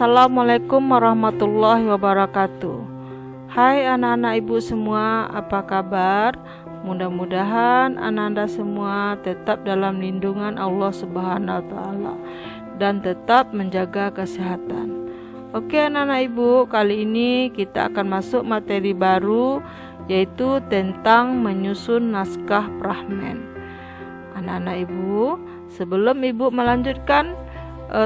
Assalamualaikum warahmatullahi wabarakatuh. Hai anak-anak ibu semua, apa kabar? Mudah-mudahan anak-anak semua tetap dalam lindungan Allah Subhanahu wa Ta'ala dan tetap menjaga kesehatan. Oke anak-anak ibu, kali ini kita akan masuk materi baru, yaitu tentang menyusun naskah prahmen. Anak-anak ibu, sebelum ibu melanjutkan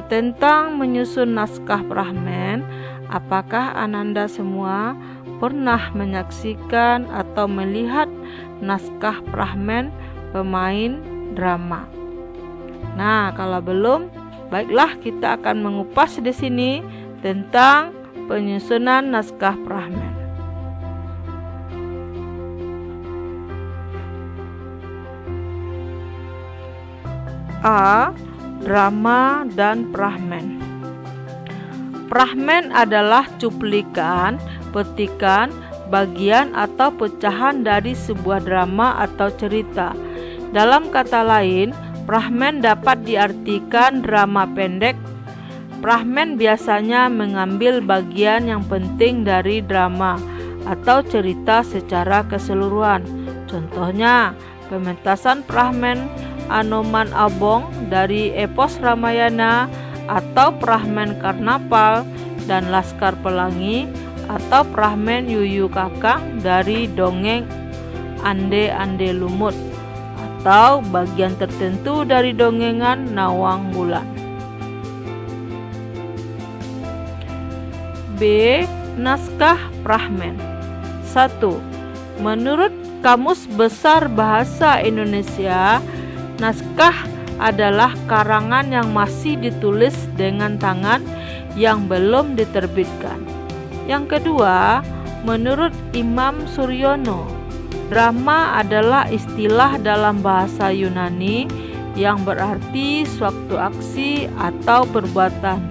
tentang menyusun naskah prahmen, apakah Ananda semua pernah menyaksikan atau melihat naskah prahmen pemain drama? Nah, kalau belum, baiklah kita akan mengupas di sini tentang penyusunan naskah prahmen. A. Drama dan prahmen. Prahmen adalah cuplikan, petikan, bagian atau pecahan dari sebuah drama atau cerita. Dalam kata lain, prahmen dapat diartikan drama pendek. Prahmen biasanya mengambil bagian yang penting dari drama atau cerita secara keseluruhan. Contohnya, pementasan prahmen Anoman Abong dari epos Ramayana, atau prahmen Karnapal dan Laskar Pelangi, atau prahmen Yuyu Kakang dari dongeng Ande Ande Lumut, atau bagian tertentu dari dongengan Nawang Wulan. B. Naskah prahmen. 1. Menurut Kamus Besar Bahasa Indonesia, naskah adalah karangan yang masih ditulis dengan tangan yang belum diterbitkan. Yang kedua, menurut Imam Suryono, drama adalah istilah dalam bahasa Yunani yang berarti suatu aksi atau perbuatan.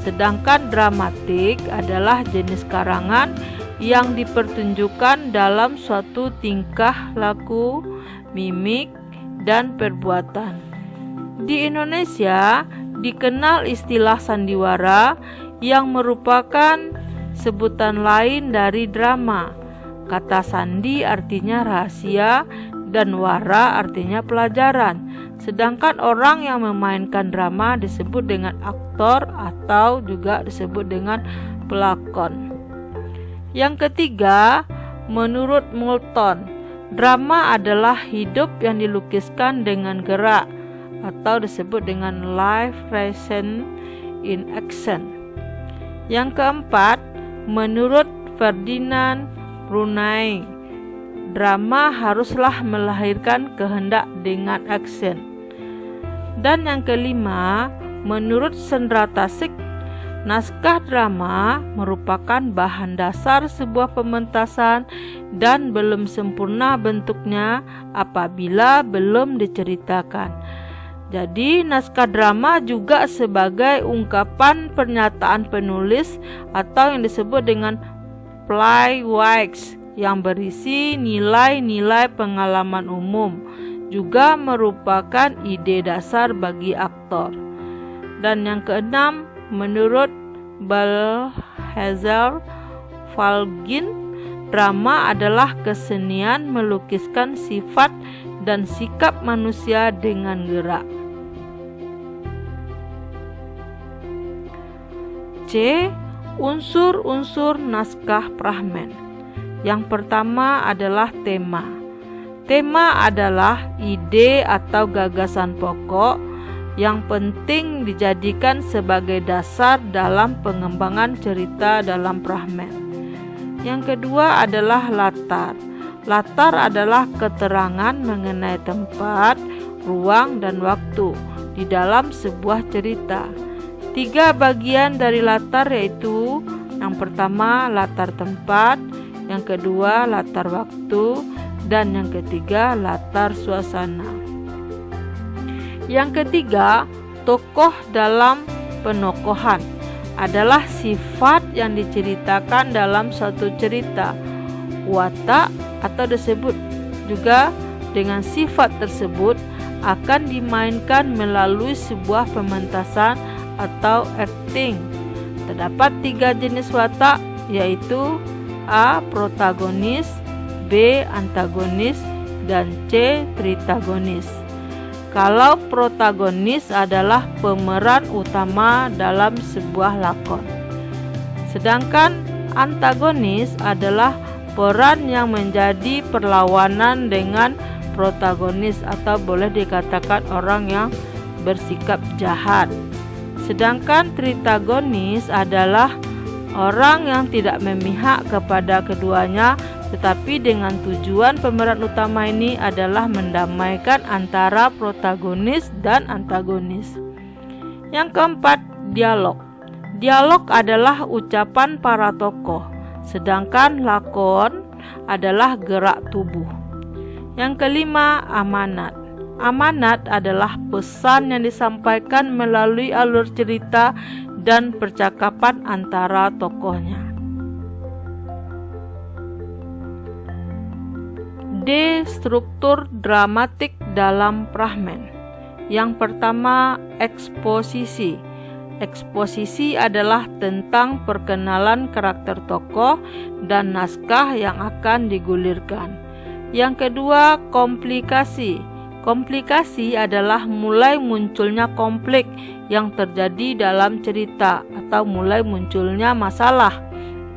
Sedangkan dramatik adalah jenis karangan yang dipertunjukkan dalam suatu tingkah laku, mimik, dan perbuatan. Di Indonesia dikenal istilah sandiwara yang merupakan sebutan lain dari drama. Kata sandi artinya rahasia dan wara artinya pelajaran. Sedangkan orang yang memainkan drama disebut dengan aktor atau juga disebut dengan pelakon. Yang ketiga, menurut Moulton, drama adalah hidup yang dilukiskan dengan gerak atau disebut dengan live present in action. Yang keempat, menurut Ferdinand Brunei, drama haruslah melahirkan kehendak dengan action. Dan yang kelima, menurut Sendra Tasik, naskah drama merupakan bahan dasar sebuah pementasan dan belum sempurna bentuknya apabila belum diceritakan. Jadi, naskah drama juga sebagai ungkapan pernyataan penulis atau yang disebut dengan playwrights yang berisi nilai-nilai pengalaman umum, juga merupakan ide dasar bagi aktor. Dan yang keenam, menurut Balthazar Falgin, drama adalah kesenian melukiskan sifat dan sikap manusia dengan gerak. C. Unsur-unsur naskah prahmen. Yang pertama adalah tema. Tema adalah ide atau gagasan pokok yang penting dijadikan sebagai dasar dalam pengembangan cerita dalam prahmen. Yang kedua adalah latar. Latar adalah keterangan mengenai tempat, ruang, dan waktu di dalam sebuah cerita. 3 bagian dari latar yaitu yang pertama latar tempat, yang kedua latar waktu, dan yang ketiga latar suasana. Yang ketiga, tokoh dalam penokohan adalah sifat yang diceritakan dalam suatu cerita. Watak atau disebut juga dengan sifat tersebut akan dimainkan melalui sebuah pementasan atau acting. Terdapat 3 jenis watak, yaitu A. Protagonis, B. Antagonis, dan C. Tritagonis. Kalau protagonis adalah pemeran utama dalam sebuah lakon, sedangkan antagonis adalah peran yang menjadi perlawanan dengan protagonis atau boleh dikatakan orang yang bersikap jahat. Sedangkan tritagonis adalah orang yang tidak memihak kepada keduanya, tetapi dengan tujuan pemeran utama ini adalah mendamaikan antara protagonis dan antagonis. Yang keempat, dialog. Dialog adalah ucapan para tokoh, sedangkan lakon adalah gerak tubuh. Yang kelima, amanat. Amanat adalah pesan yang disampaikan melalui alur cerita dan percakapan antara tokohnya. D. Struktur dramatik dalam Prahmen. Yang pertama, eksposisi. Eksposisi adalah tentang perkenalan karakter tokoh dan naskah yang akan digulirkan. Yang kedua, komplikasi. Komplikasi adalah mulai munculnya konflik yang terjadi dalam cerita atau mulai munculnya masalah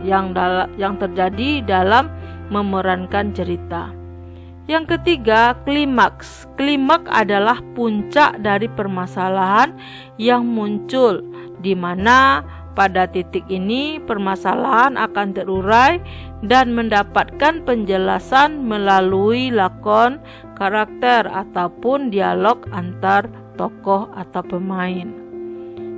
yang terjadi dalam memerankan cerita. Yang ketiga, klimaks. Klimaks adalah puncak dari permasalahan yang muncul, di mana pada titik ini permasalahan akan terurai dan mendapatkan penjelasan melalui lakon, karakter, ataupun dialog antar tokoh atau pemain.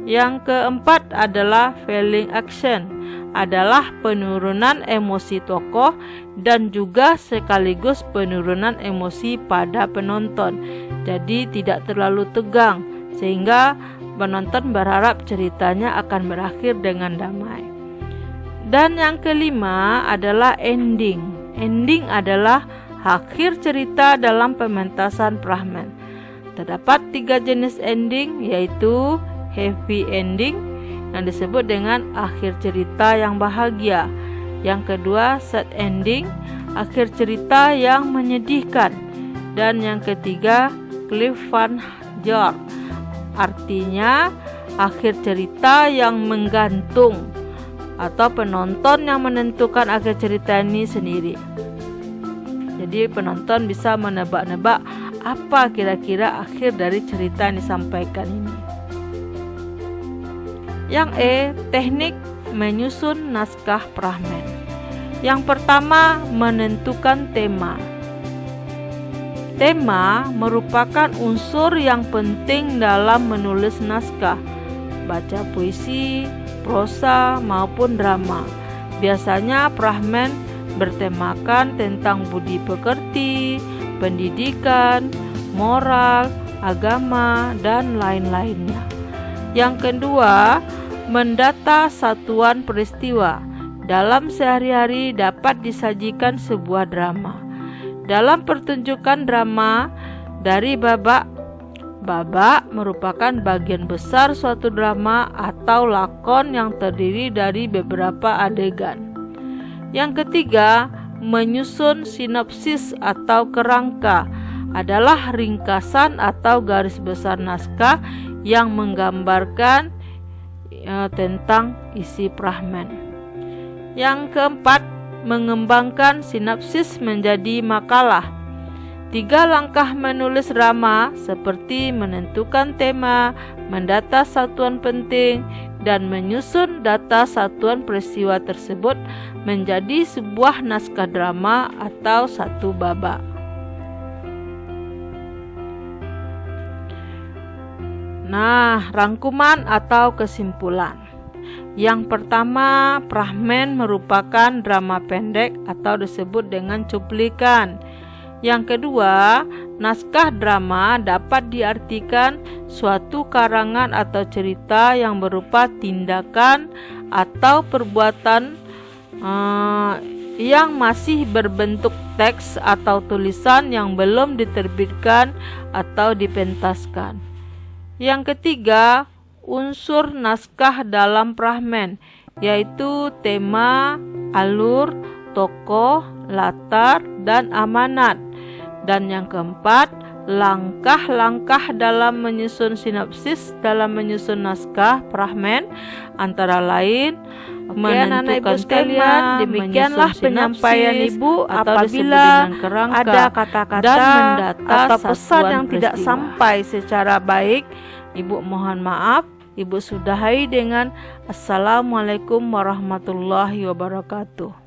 Yang keempat adalah feeling action, adalah penurunan emosi tokoh dan juga sekaligus penurunan emosi pada penonton. Jadi tidak terlalu tegang sehingga penonton berharap ceritanya akan berakhir dengan damai. Dan yang kelima adalah ending. Ending adalah akhir cerita dalam pementasan Prahmen. Terdapat 3 jenis ending, yaitu happy ending yang disebut dengan akhir cerita yang bahagia. Yang kedua, sad ending, akhir cerita yang menyedihkan. Dan yang ketiga, cliffhanger, artinya akhir cerita yang menggantung atau penonton yang menentukan akhir cerita ini sendiri. Jadi penonton bisa menebak-nebak apa kira-kira akhir dari cerita yang disampaikan ini. Yang E, teknik menyusun naskah Prahmen. Yang pertama, menentukan tema. Tema merupakan unsur yang penting dalam menulis naskah, baca puisi, prosa maupun drama. Biasanya Prahmen bertemakan tentang budi pekerti, pendidikan, moral, agama, dan lain-lainnya. Yang kedua, mendata satuan peristiwa. Dalam sehari-hari dapat disajikan sebuah drama. Dalam pertunjukan drama dari babak merupakan bagian besar suatu drama atau lakon yang terdiri dari beberapa adegan. Yang ketiga, menyusun sinopsis atau kerangka, adalah ringkasan atau garis besar naskah yang menggambarkan tentang isi Prahmen. Yang keempat, mengembangkan sinopsis menjadi makalah. 3 langkah menulis drama seperti menentukan tema, mendata satuan penting, dan menyusun data satuan peristiwa tersebut menjadi sebuah naskah drama atau satu babak. Nah, rangkuman atau kesimpulan. Yang pertama, Prahmen merupakan drama pendek atau disebut dengan cuplikan. Yang kedua, naskah drama dapat diartikan suatu karangan atau cerita yang berupa tindakan atau perbuatan yang masih berbentuk teks atau tulisan yang belum diterbitkan atau dipentaskan. Yang ketiga, unsur naskah dalam Prahmen, yaitu tema, alur, tokoh, latar, dan amanat. Dan yang keempat, langkah-langkah dalam menyusun sinopsis, dalam menyusun naskah fragmen, antara lain menentukan tema, demikianlah penyampaian Ibu apabila ada kata-kata dan mendata atau pesan yang tidak peristiwa. sampai secara baik. Ibu mohon maaf. Ibu sudahi dengan Assalamualaikum warahmatullahi wabarakatuh.